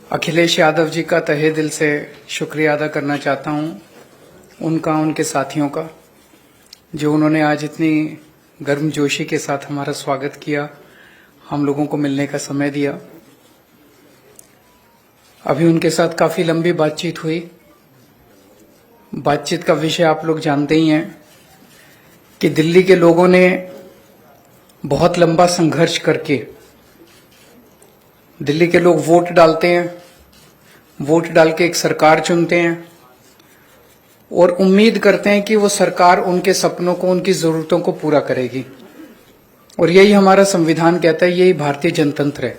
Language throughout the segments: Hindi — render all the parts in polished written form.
अखिलेश यादव जी का तहे दिल से शुक्रिया अदा करना चाहता हूं, उनका, उनके साथियों का, जो उन्होंने आज इतनी गर्मजोशी के साथ हमारा स्वागत किया, हम लोगों को मिलने का समय दिया। अभी उनके साथ काफी लंबी बातचीत हुई। बातचीत का विषय आप लोग जानते ही हैं कि दिल्ली के लोगों ने बहुत लंबा संघर्ष करके, दिल्ली के लोग वोट डालते हैं, वोट डाल के एक सरकार चुनते हैं और उम्मीद करते हैं कि वो सरकार उनके सपनों को, उनकी जरूरतों को पूरा करेगी। और यही हमारा संविधान कहता है, यही भारतीय जनतंत्र है।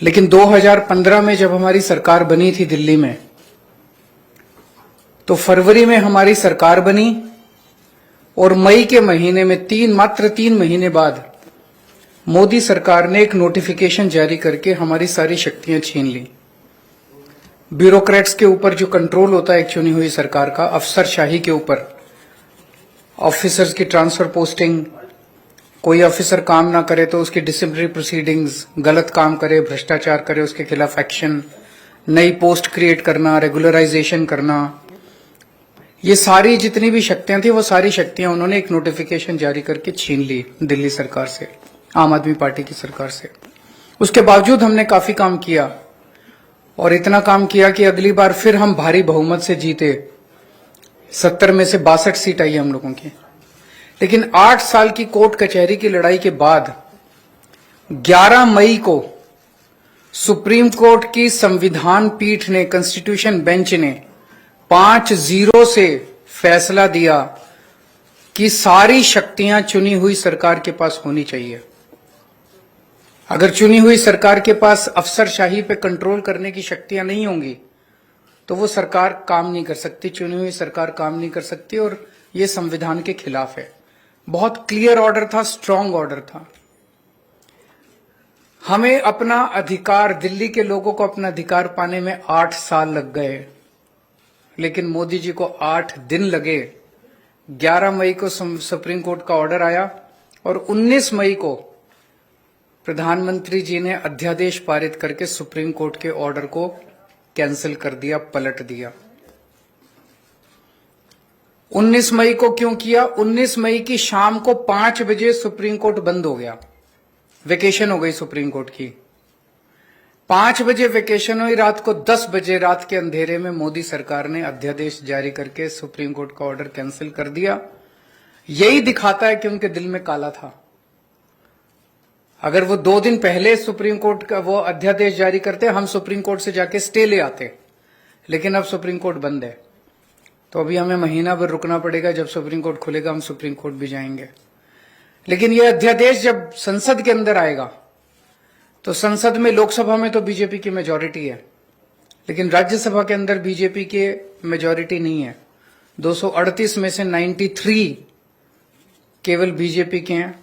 लेकिन 2015 में जब हमारी सरकार बनी थी दिल्ली में, तो फरवरी में हमारी सरकार बनी और मई के महीने में मात्र 3 महीने बाद मोदी सरकार ने एक नोटिफिकेशन जारी करके हमारी सारी शक्तियां छीन ली। ब्यूरोक्रेट्स के ऊपर जो कंट्रोल होता है एक चुनी हुई सरकार का, अफसरशाही के ऊपर, ऑफिसर्स की ट्रांसफर पोस्टिंग, कोई ऑफिसर काम ना करे तो उसकी डिसिप्लिनरी प्रोसीडिंग्स, गलत काम करे, भ्रष्टाचार करे, उसके खिलाफ एक्शन, नई पोस्ट क्रिएट करना, रेगुलराइजेशन करना, ये सारी जितनी भी शक्तियां थी वो सारी शक्तियां उन्होंने एक नोटिफिकेशन जारी करके छीन ली दिल्ली सरकार से, आम आदमी पार्टी की सरकार से। उसके बावजूद हमने काफी काम किया और इतना काम किया कि अगली बार फिर हम भारी बहुमत से जीते। 70 में से 62 सीट आई हम लोगों की। लेकिन 8 साल की कोर्ट कचहरी की लड़ाई के बाद 11 मई को सुप्रीम कोर्ट की संविधान पीठ ने, कॉन्स्टिट्यूशन बेंच ने 5-0 से फैसला दिया कि सारी शक्तियां चुनी हुई सरकार के पास होनी चाहिए। अगर चुनी हुई सरकार के पास अफसरशाही पे कंट्रोल करने की शक्तियां नहीं होंगी तो वो सरकार काम नहीं कर सकती, चुनी हुई सरकार काम नहीं कर सकती, और ये संविधान के खिलाफ है। बहुत क्लियर ऑर्डर था, स्ट्रांग ऑर्डर था। हमें अपना अधिकार, दिल्ली के लोगों को अपना अधिकार पाने में 8 साल लग गए, लेकिन मोदी जी को 8 दिन लगे। 11 मई को सुप्रीम कोर्ट का ऑर्डर आया और 19 मई को प्रधानमंत्री जी ने अध्यादेश पारित करके सुप्रीम कोर्ट के ऑर्डर को कैंसिल कर दिया, पलट दिया। 19 मई को क्यों किया? 19 मई की शाम को 5 बजे सुप्रीम कोर्ट बंद हो गया, वेकेशन हो गई सुप्रीम कोर्ट की। 5 बजे वेकेशन हुई, रात को 10 बजे रात के अंधेरे में मोदी सरकार ने अध्यादेश जारी करके सुप्रीम कोर्ट का ऑर्डर कैंसिल कर दिया। यही दिखाता है कि उनके दिल में काला था। अगर वो 2 दिन पहले सुप्रीम कोर्ट का वो अध्यादेश जारी करते, हम सुप्रीम कोर्ट से जाके स्टे ले आते। लेकिन अब सुप्रीम कोर्ट बंद है, तो अभी हमें महीना भर रुकना पड़ेगा। जब सुप्रीम कोर्ट खुलेगा हम सुप्रीम कोर्ट भी जाएंगे। लेकिन यह अध्यादेश जब संसद के अंदर आएगा, तो संसद में, लोकसभा में तो बीजेपी की मेजॉरिटी है, लेकिन राज्यसभा के अंदर बीजेपी के मेजॉरिटी नहीं है। 238 में से 93 केवल बीजेपी के हैं।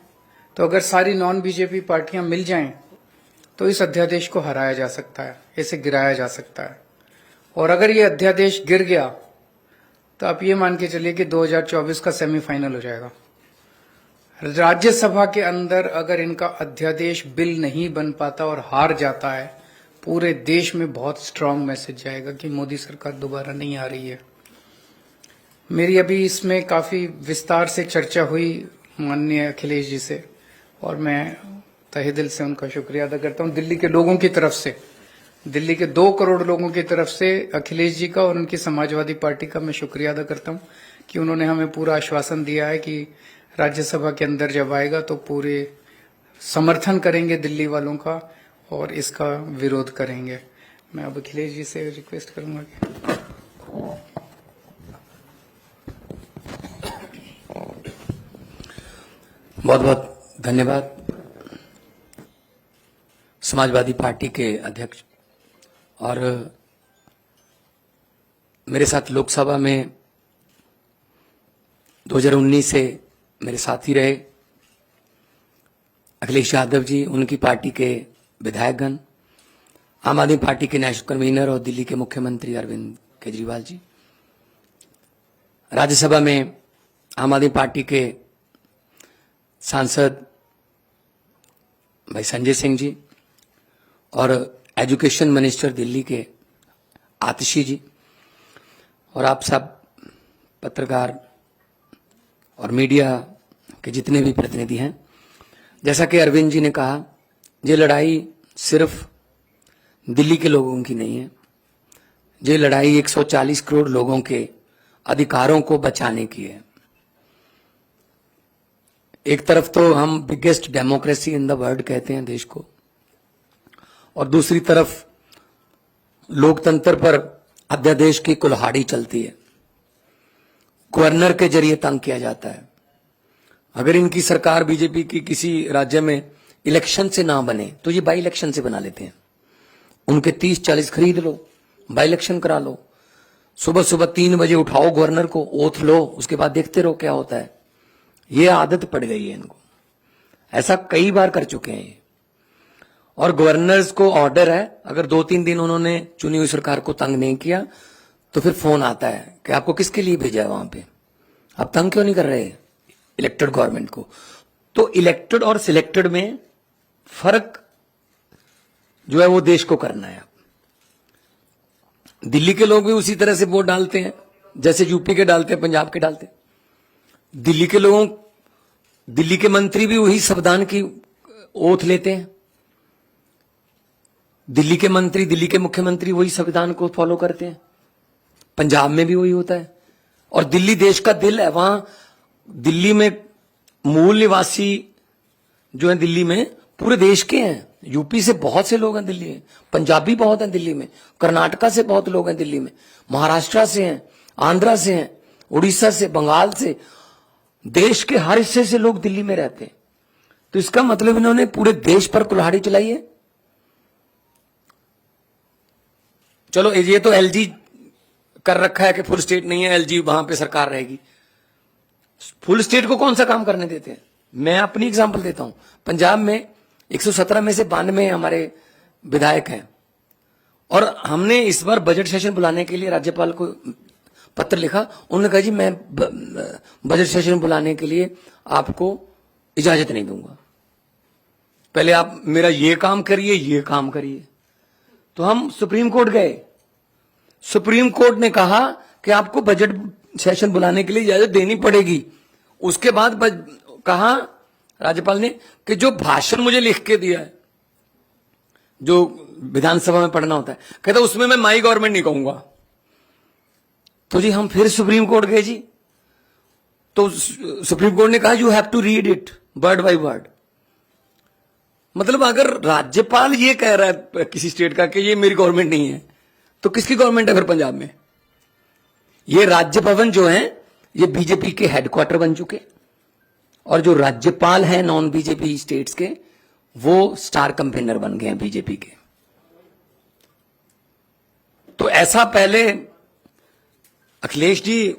तो अगर सारी नॉन बीजेपी पार्टियां मिल जाएं तो इस अध्यादेश को हराया जा सकता है, इसे गिराया जा सकता है। और अगर ये अध्यादेश गिर गया तो आप ये मान के चलिए कि 2024 का सेमीफाइनल हो जाएगा। राज्यसभा के अंदर अगर इनका अध्यादेश बिल नहीं बन पाता और हार जाता है, पूरे देश में बहुत स्ट्रांग मैसेज जाएगा कि मोदी सरकार दोबारा नहीं आ रही है। मेरी अभी इसमें काफी विस्तार से चर्चा हुई माननीय अखिलेश जी से, और मैं तहे दिल से उनका शुक्रिया अदा करता हूं। दिल्ली के लोगों की तरफ से, दिल्ली के 2 करोड़ लोगों की तरफ से अखिलेश जी का और उनकी समाजवादी पार्टी का मैं शुक्रिया अदा करता हूं कि उन्होंने हमें पूरा आश्वासन दिया है कि राज्यसभा के अंदर जब आएगा तो पूरे समर्थन करेंगे दिल्ली वालों का और इसका विरोध करेंगे। मैं अब अखिलेश जी से रिक्वेस्ट करूंगा कि बहुत बहुत धन्यवाद। समाजवादी पार्टी के अध्यक्ष और मेरे साथ लोकसभा में 2019 से मेरे साथी रहे अखिलेश यादव जी, उनकी पार्टी के विधायकगण, आम आदमी पार्टी के नेशनल कन्वीनर और दिल्ली के मुख्यमंत्री अरविंद केजरीवाल जी, राज्यसभा में आम आदमी पार्टी के सांसद भाई संजय सिंह जी और एजुकेशन मिनिस्टर दिल्ली के आतिशी जी और आप सब पत्रकार और मीडिया के जितने भी प्रतिनिधि हैं, जैसा कि अरविंद जी ने कहा, ये लड़ाई सिर्फ दिल्ली के लोगों की नहीं है, ये लड़ाई 140 करोड़ लोगों के अधिकारों को बचाने की है। एक तरफ तो हम biggest democracy in the world कहते हैं देश को, और दूसरी तरफ लोकतंत्र पर अध्यादेश की कुल्हाड़ी चलती है, गवर्नर के जरिए तंग किया जाता है। अगर इनकी सरकार बीजेपी की किसी राज्य में इलेक्शन से ना बने तो ये बाई इलेक्शन से बना लेते हैं। उनके 30-40 खरीद लो, बाई इलेक्शन करा लो, सुबह सुबह 3 बजे उठाओ गवर्नर को, ओथ लो, उसके बाद देखते रहो क्या होता है। ये आदत पड़ गई है इनको, ऐसा कई बार कर चुके हैं ये। और गवर्नर्स को ऑर्डर है, अगर 2-3 दिन उन्होंने चुनी हुई सरकार को तंग नहीं किया तो फिर फोन आता है कि आपको किसके लिए भेजा है वहां पे, आप तंग क्यों नहीं कर रहे इलेक्टेड गवर्नमेंट को। तो इलेक्टेड और सिलेक्टेड में फर्क जो है वो देश को करना है। दिल्ली के लोग भी उसी तरह से वोट डालते हैं जैसे यूपी के डालते हैं, पंजाब के डालते हैं। दिल्ली के लोगों, दिल्ली के मंत्री भी वही संविधान की ओथ लेते हैं, दिल्ली के मंत्री, दिल्ली के मुख्यमंत्री वही संविधान को फॉलो करते हैं। पंजाब में भी वही होता है। और दिल्ली देश का दिल है, वहां दिल्ली में मूल निवासी जो है दिल्ली में पूरे देश के हैं। यूपी से बहुत से लोग हैं दिल्ली में, पंजाबी बहुत हैं दिल्ली में, कर्नाटका से बहुत लोग हैं दिल्ली में, महाराष्ट्र से हैं, आंध्रा से हैं, उड़ीसा से, बंगाल से, देश के हर हिस्से से लोग दिल्ली में रहते हैं। तो इसका मतलब इन्होंने पूरे देश पर कुल्हाड़ी चलाई है। चलो ये तो एलजी कर रखा है कि फुल स्टेट नहीं है, एलजी वहां पे सरकार रहेगी। फुल स्टेट को कौन सा काम करने देते हैं। मैं अपनी एग्जांपल देता हूं, पंजाब में 117 में से 92 हमारे विधायक हैं, और हमने इस बार बजट सेशन बुलाने के लिए राज्यपाल को पत्र लिखा। उन्होंने कहा जी मैं बजट सेशन बुलाने के लिए आपको इजाजत नहीं दूंगा, पहले आप मेरा ये काम करिए, ये काम करिए। तो हम सुप्रीम कोर्ट गए, सुप्रीम कोर्ट ने कहा कि आपको बजट सेशन बुलाने के लिए इजाजत देनी पड़ेगी। उसके बाद कहा राज्यपाल ने कि जो भाषण मुझे लिख के दिया है, जो विधानसभा में पढ़ना होता है, कहता उसमें मैं माई गवर्नमेंट नहीं कहूंगा। तो जी हम फिर सुप्रीम कोर्ट गए जी, तो सुप्रीम कोर्ट ने कहा you have to read it word by word. मतलब अगर राज्यपाल ये कह रहा है किसी स्टेट का कि ये मेरी गवर्नमेंट नहीं है, तो किसकी गवर्नमेंट है फिर पंजाब में। ये राज्य भवन जो है ये बीजेपी के हेडक्वार्टर बन चुके, और जो राज्यपाल हैं नॉन बीजेपी स्टेट्स के, वो स्टार कैंपेनर बन गए हैं बीजेपी के। तो ऐसा पहले अखिलेश जी,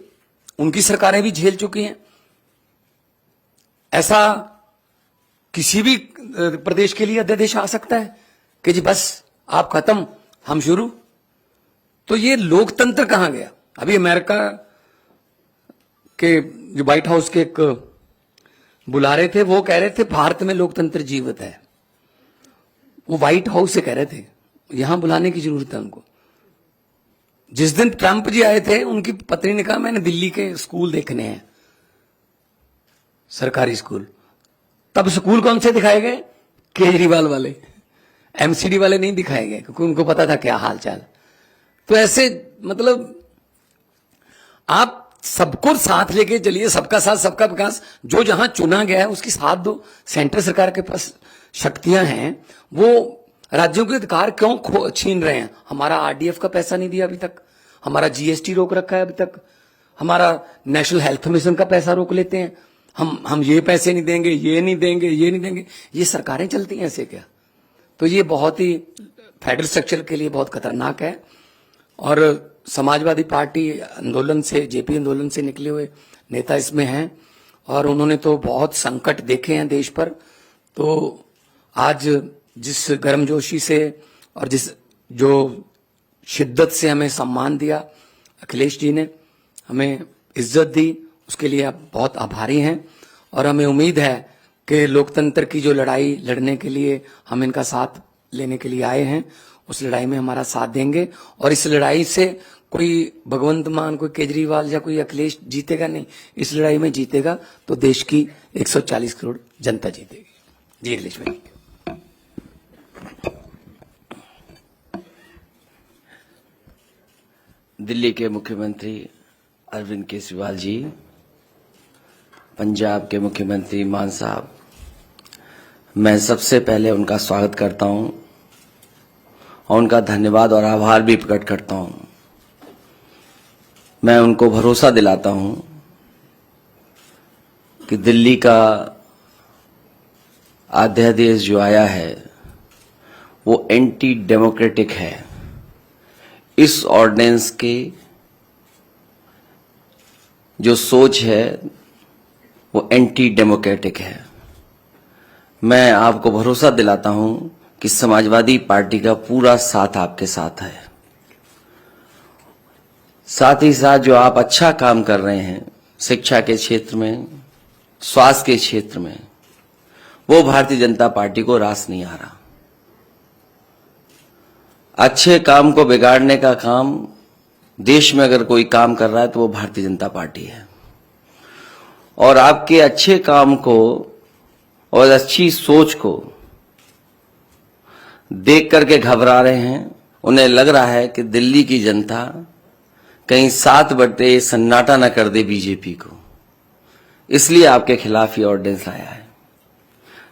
उनकी सरकारें भी झेल चुकी हैं। ऐसा किसी भी प्रदेश के लिए अध्यादेश आ सकता है कि जी बस आप खत्म, हम शुरू। तो ये लोकतंत्र कहां गया। अभी अमेरिका के जो व्हाइट हाउस के एक बुलारे थे, वो कह रहे थे भारत में लोकतंत्र जीवित है। वो व्हाइट हाउस से कह रहे थे, यहां बुलाने की जरूरत है उनको। जिस दिन ट्रंप जी आए थे, उनकी पत्नी ने कहा मैंने दिल्ली के स्कूल देखने हैं, सरकारी स्कूल। तब स्कूल कौन से दिखाए गए, केजरीवाल वाले, एमसीडी वाले नहीं दिखाए गए, क्योंकि उनको पता था क्या हालचाल। तो ऐसे मतलब आप सबको साथ लेके चलिए, सबका साथ सबका विकास। जो जहां चुना गया है उसकी साथ दो। सेंट्रल सरकार के पास शक्तियां हैं, वो राज्यों के अधिकार क्यों छीन रहे हैं। हमारा आरडीएफ का पैसा नहीं दिया अभी तक, हमारा जीएसटी रोक रखा है अभी तक, हमारा नेशनल हेल्थ मिशन का पैसा रोक लेते हैं। हम ये पैसे नहीं देंगे, ये नहीं देंगे, ये नहीं देंगे। ये सरकारें चलती हैं ऐसे क्या। तो ये बहुत ही फेडरल स्ट्रक्चर के लिए बहुत खतरनाक है। और समाजवादी पार्टी आंदोलन से, जेपी आंदोलन से निकले हुए नेता इसमें हैं, और उन्होंने तो बहुत संकट देखे हैं देश पर। तो आज जिस गर्मजोशी से और जिस जो शिद्दत से हमें सम्मान दिया अखिलेश जी ने, हमें इज्जत दी, उसके लिए आप बहुत आभारी हैं। और हमें उम्मीद है कि लोकतंत्र की जो लड़ाई लड़ने के लिए हम इनका साथ लेने के लिए आए हैं, उस लड़ाई में हमारा साथ देंगे। और इस लड़ाई से कोई भगवंत मान, कोई केजरीवाल या कोई अखिलेश जीतेगा नहीं। इस लड़ाई में जीतेगा तो देश की 140 करोड़ जनता जीतेगी। जी अखिलेश भाई। दिल्ली के मुख्यमंत्री अरविंद केजरीवाल जी, पंजाब के मुख्यमंत्री मान साहब, मैं सबसे पहले उनका स्वागत करता हूं और उनका धन्यवाद और आभार भी प्रकट करता हूं। मैं उनको भरोसा दिलाता हूं कि दिल्ली का अध्यादेश जो आया है वो एंटी डेमोक्रेटिक है। इस ऑर्डिनेंस की जो सोच है वो एंटी डेमोक्रेटिक है। मैं आपको भरोसा दिलाता हूं कि समाजवादी पार्टी का पूरा साथ आपके साथ है। साथ ही साथ जो आप अच्छा काम कर रहे हैं शिक्षा के क्षेत्र में, स्वास्थ्य के क्षेत्र में, वो भारतीय जनता पार्टी को रास नहीं आ रहा। अच्छे काम को बिगाड़ने का काम देश में अगर कोई काम कर रहा है तो वो भारतीय जनता पार्टी है। और आपके अच्छे काम को और अच्छी सोच को देख करके घबरा रहे हैं। उन्हें लग रहा है कि दिल्ली की जनता कहीं साथ बढ़ते सन्नाटा न कर दे बीजेपी को, इसलिए आपके खिलाफ ये ऑर्डिनेंस लाया है।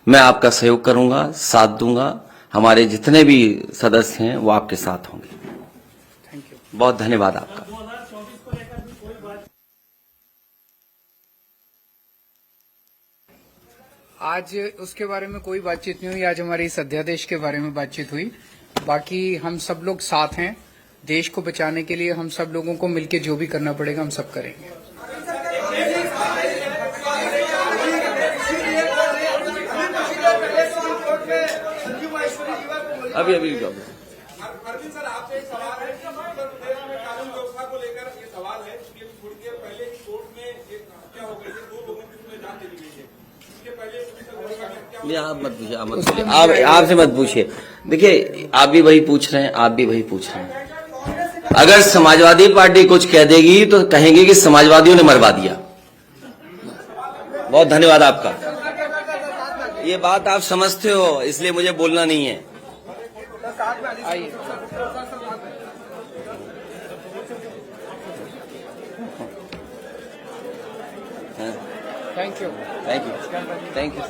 मैं आपका सहयोग करूंगा, साथ दूंगा। हमारे जितने भी सदस्य हैं वो आपके साथ होंगे। Thank you. बहुत धन्यवाद आपका। आज उसके बारे में कोई बातचीत नहीं हुई। आज हमारी इस अध्यादेश के बारे में बातचीत हुई। बाकी हम सब लोग साथ हैं। देश को बचाने के लिए हम सब लोगों को मिलकर जो भी करना पड़ेगा हम सब करेंगे। अभी अरविंद सर, आपसे एक सवाल है। देश में कानून व्यवस्था को लेकर ये सवाल है कि थोड़ी देर पहले ही कोर्ट में एक हत्या हो गई है, 2 लोगों की उसमें जान चली गई है। इसके पहले पुलिस अधिकारी की हत्या ये आप मत पूछिए, आप आपसे मत पूछिए। देखिए, आप भी वही पूछ रहे हैं, आप भी वही पूछ रहे हैं। अगर समाजवादी पार्टी कुछ कह देगी तो कहेंगे कि समाजवादियों ने मरवा दिया। बहुत धन्यवाद आपका। ये बात आप समझते हो, इसलिए मुझे बोलना नहीं है। आइए। Thank you. Thank you, thank you.